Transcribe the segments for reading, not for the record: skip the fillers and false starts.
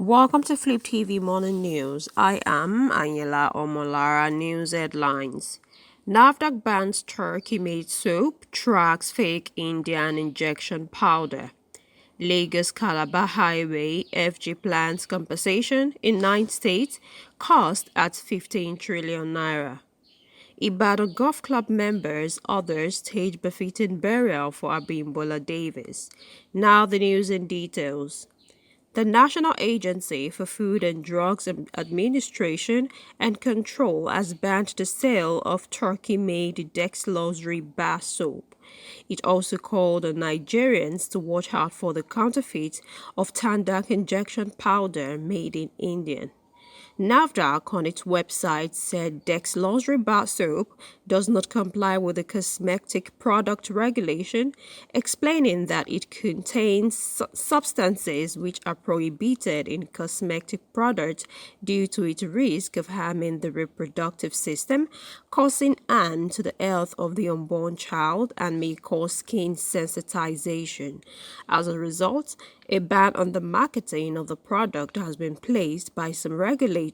Welcome to Flip TV Morning News. I am Anyela Omolara. News headlines. NAFDAC bans turkey-made soap, tracks fake Indian injection powder. Lagos-Calabar Highway FG plans compensation in 9 states, cost at 15 trillion naira. Ibadan Golf Club members, others stage befitting burial for Abimbola Davies. Now the news in details. The National Agency for Food and Drugs Administration and Control has banned the sale of turkey-made dexlosury bar soap. It also called on Nigerians to watch out for the counterfeit of Tandak injection powder made in India. NAFDAC on its website said dexlosury bar soap does not comply with the cosmetic product regulation, explaining that it contains substances which are prohibited in cosmetic products due to its risk of harming the reproductive system, causing harm to the health of the unborn child, and may cause skin sensitization. As a result, a ban on the marketing of the product has been placed by some regulatory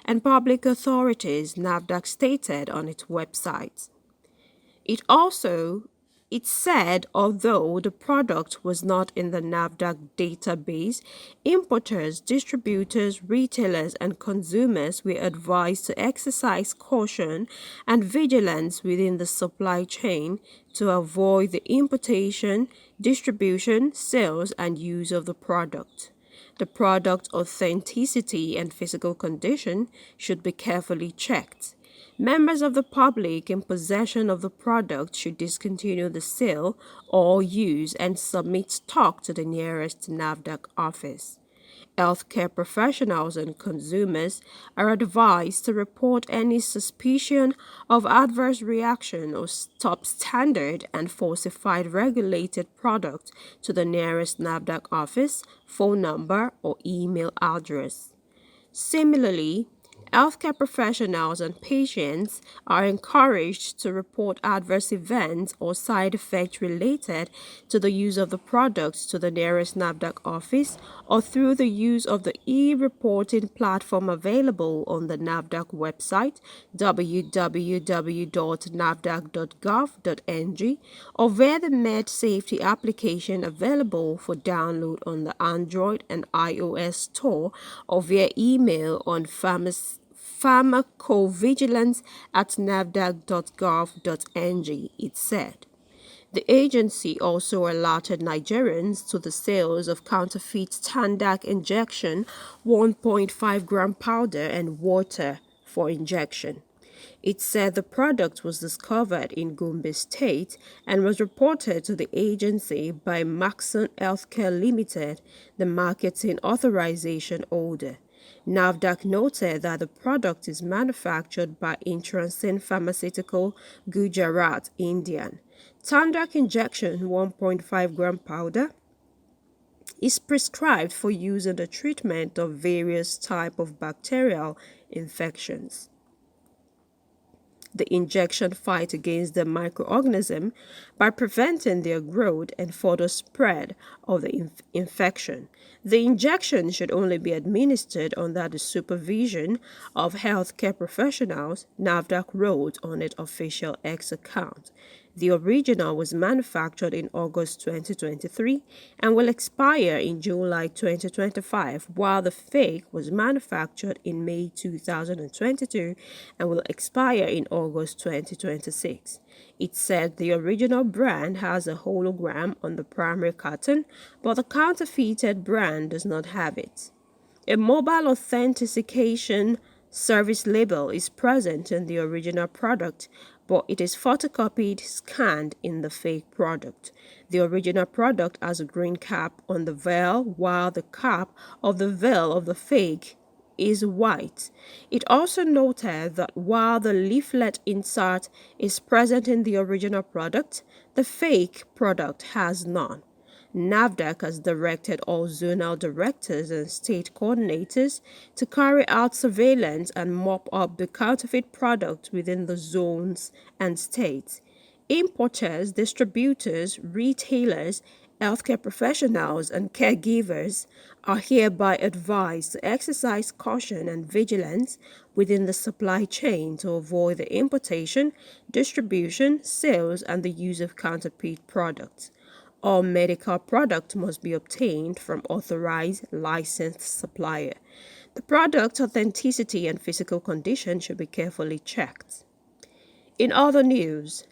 and public authorities, NAFDAC stated on its website. It said although the product was not in the NAFDAC database, importers, distributors, retailers, and consumers were advised to exercise caution and vigilance within the supply chain to avoid the importation, distribution, sales, and use of the product. The product authenticity and physical condition should be carefully checked. Members of the public in possession of the product should discontinue the sale or use and submit stock to the nearest NAFDAC office. Healthcare professionals and consumers are advised to report any suspicion of adverse reaction or substandard and falsified regulated product to the nearest NAFDAC office, phone number, or email address. Similarly, healthcare professionals and patients are encouraged to report adverse events or side effects related to the use of the products to the nearest NAFDAC office or through the use of the e-reporting platform available on the NAFDAC website www.nafdac.gov.ng or via the Med Safety application available for download on the Android and iOS store or via email on pharmacovigilance@nafdac.gov.ng, it said. The agency also alerted Nigerians to the sales of counterfeit Tandak injection 1.5-gram powder and water for injection. It said the product was discovered in Gombe State and was reported to the agency by Maxon Healthcare Limited, the marketing authorization holder. NAFDAC noted that the product is manufactured by Intransin Pharmaceutical, Gujarat, India. Tandak injection 1.5-gram powder is prescribed for use in the treatment of various types of bacterial infections. The injection fights against the microorganism by preventing their growth and further spread of the infection. The injection should only be administered under the supervision of healthcare professionals, NAFDAC wrote on its official X account. The original was manufactured in August 2023 and will expire in July 2025, while the fake was manufactured in May 2022 and will expire in August 2026. It said the original brand has a hologram on the primary carton, but the counterfeited brand does not have it. A mobile authentication service label is present in the original product, but it is photocopied, scanned in the fake product. The original product has a green cap on the vial, while the cap of the vial of the fake is white. It also noted that while the leaflet insert is present in the original product, the fake product has none. NAFDAC has directed all zonal directors and state coordinators to carry out surveillance and mop up the counterfeit product within the zones and states. Importers, distributors, retailers, Healthcare professionals and caregivers are hereby advised to exercise caution and vigilance within the supply chain to avoid the importation, distribution, sales, and the use of counterfeit products. All medical products must be obtained from authorized licensed supplier. The product authenticity and physical condition should be carefully checked. In other news,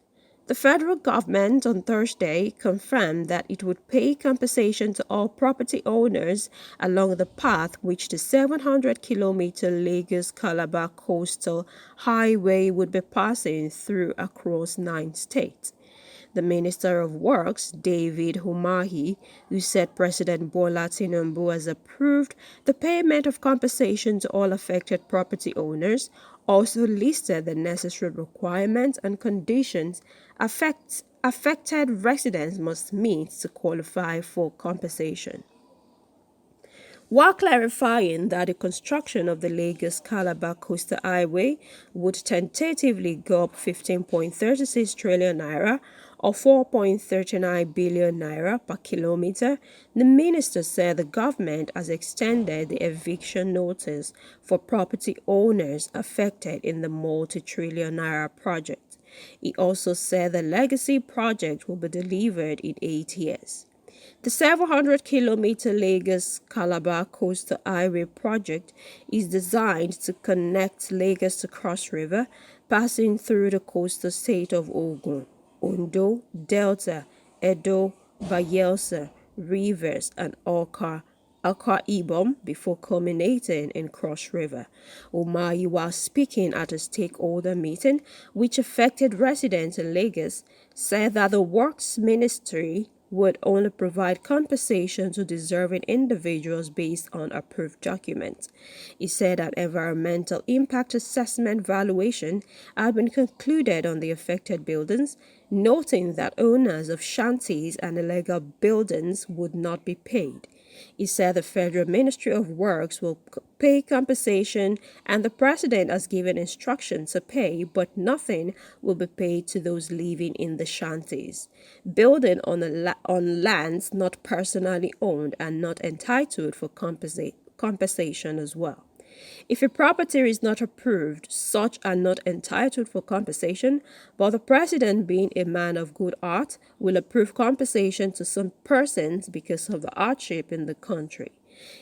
the federal government on Thursday confirmed that it would pay compensation to all property owners along the path which the 700-kilometer Lagos-Calabar coastal highway would be passing through across 9 states. The Minister of Works, David Humahi, who said President Bola Tinubu has approved the payment of compensation to all affected property owners, also listed the necessary requirements and conditions affected residents must meet to qualify for compensation. While clarifying that the construction of the Lagos-Calabar Coastal Highway would tentatively go up 15.36 trillion naira or 4.39 billion naira per kilometer, the minister said the government has extended the eviction notice for property owners affected in the multi-trillion naira project. He also said the legacy project will be delivered in 8 years. The 700-kilometer Lagos-Calabar Coastal Highway project is designed to connect Lagos to Cross River, passing through the coastal state of Ogun, Ondo, Delta, Edo, Bayelsa, Rivers, and Akwa Ibom before culminating in Cross River. Umahi, while speaking at a stakeholder meeting which affected residents in Lagos, said that the Works Ministry would only provide compensation to deserving individuals based on approved documents. He said that environmental impact assessment valuation had been concluded on the affected buildings, noting that owners of shanties and illegal buildings would not be paid. He said the Federal Ministry of Works will pay compensation and the President has given instructions to pay, but nothing will be paid to those living in the shanties, building on lands not personally owned and not entitled for compensation as well. If a property is not approved, such are not entitled for compensation, but the President, being a man of good art, will approve compensation to some persons because of the hardship in the country.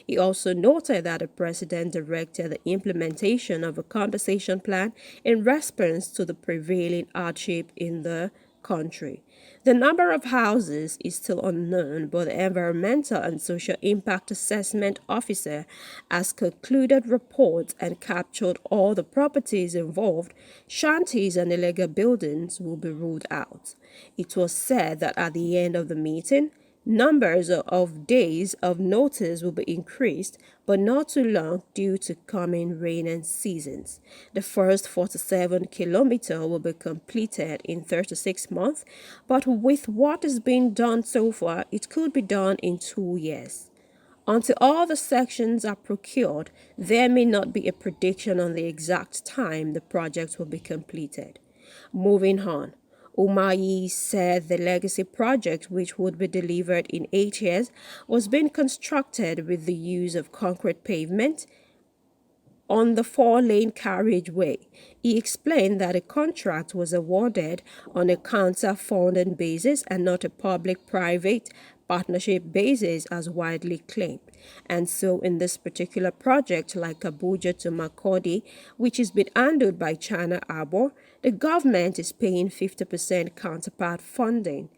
He also noted that the President directed the implementation of a compensation plan in response to the prevailing hardship in the country. The number of houses is still unknown, but the Environmental and Social Impact Assessment Officer has concluded reports and captured all the properties involved. Shanties and illegal buildings will be ruled out. It was said that at the end of the meeting, numbers of days of notice will be increased, but not too long due to coming rainy seasons. The first 47-kilometer will be completed in 36 months, but with what is being done so far, it could be done in 2 years. Until all the sections are procured, there may not be a prediction on the exact time the project will be completed. Moving on. Umayi said the legacy project, which would be delivered in 8 years, was being constructed with the use of concrete pavement on the 4-lane carriageway. He explained that a contract was awarded on a counter-funding basis and not a public-private partnership basis as widely claimed. And so in this particular project, like Abuja to Makurdi, which is being handled by China Arbor, the government is paying 50% counterpart funding.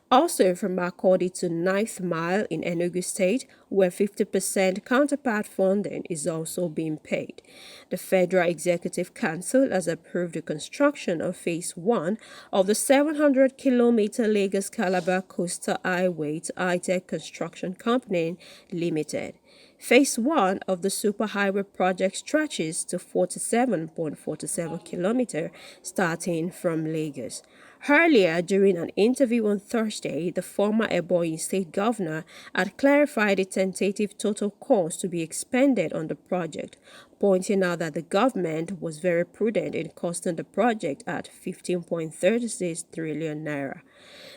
Also from Makurdi to 9th Mile in Enugu State, where 50% counterpart funding is also being paid. The Federal Executive Council has approved the construction of Phase 1 of the 700-kilometer Lagos-Calabar Coastal Highway to High-Tech Construction Company Limited. Phase 1 of the superhighway project stretches to 47.47 kilometers starting from Lagos. Earlier, during an interview on Thursday, the former Ebonyi state governor had clarified the tentative total cost to be expended on the project, pointing out that the government was very prudent in costing the project at 15.36 trillion naira.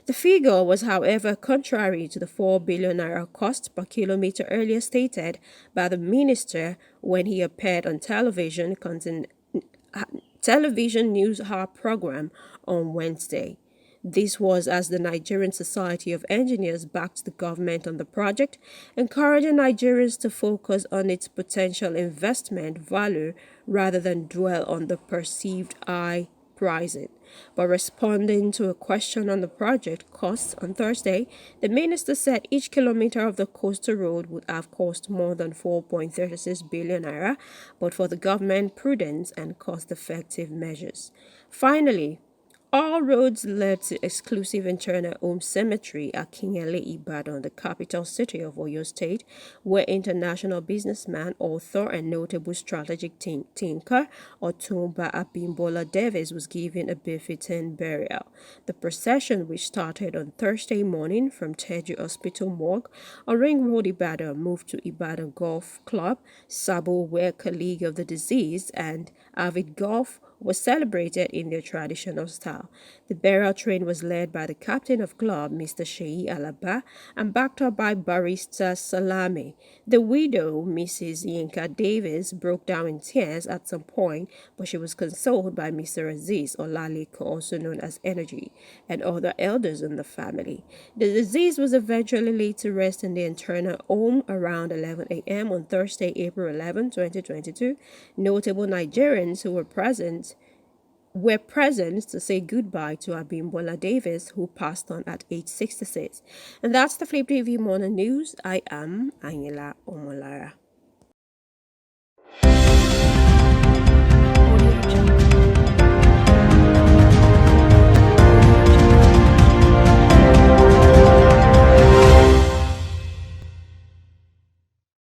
The figure was, however, contrary to the 4 billion naira cost per kilometer earlier stated by the minister when he appeared on television news hour program on Wednesday. This was as the Nigerian Society of Engineers backed the government on the project, encouraging Nigerians to focus on its potential investment value rather than dwell on the perceived high pricing. But responding to a question on the project costs on Thursday, the minister said each kilometer of the coastal road would have cost more than 4.36 billion naira, but for the government, prudence and cost-effective measures. Finally, all roads led to exclusive internal home cemetery at Kinyele, Ibadan, the capital city of Oyo State, where international businessman, author, and notable strategic thinker Otumba Abimbola Davies was given a befitting burial. The procession, which started on Thursday morning from Teju Hospital Morgue on Ring Road, Ibadan, moved to Ibadan Golf Club, Sabo, where colleague of the deceased and avid golf was celebrated in their traditional style. The burial train was led by the captain of club, Mr. Sheyi Alaba, and backed up by Barrister Salame. The widow, Mrs. Yinka Davis, broke down in tears at some point, but she was consoled by Mr. Aziz Olaleko, also known as Energy, and other elders in the family. The deceased was eventually laid to rest in the internal home around 11 a.m. on Thursday, April 11, 2022. Notable Nigerians who were present to say goodbye to Abimbola Davis, who passed on at age 66. And that's the Flip TV Morning News. I am Angela Omolara.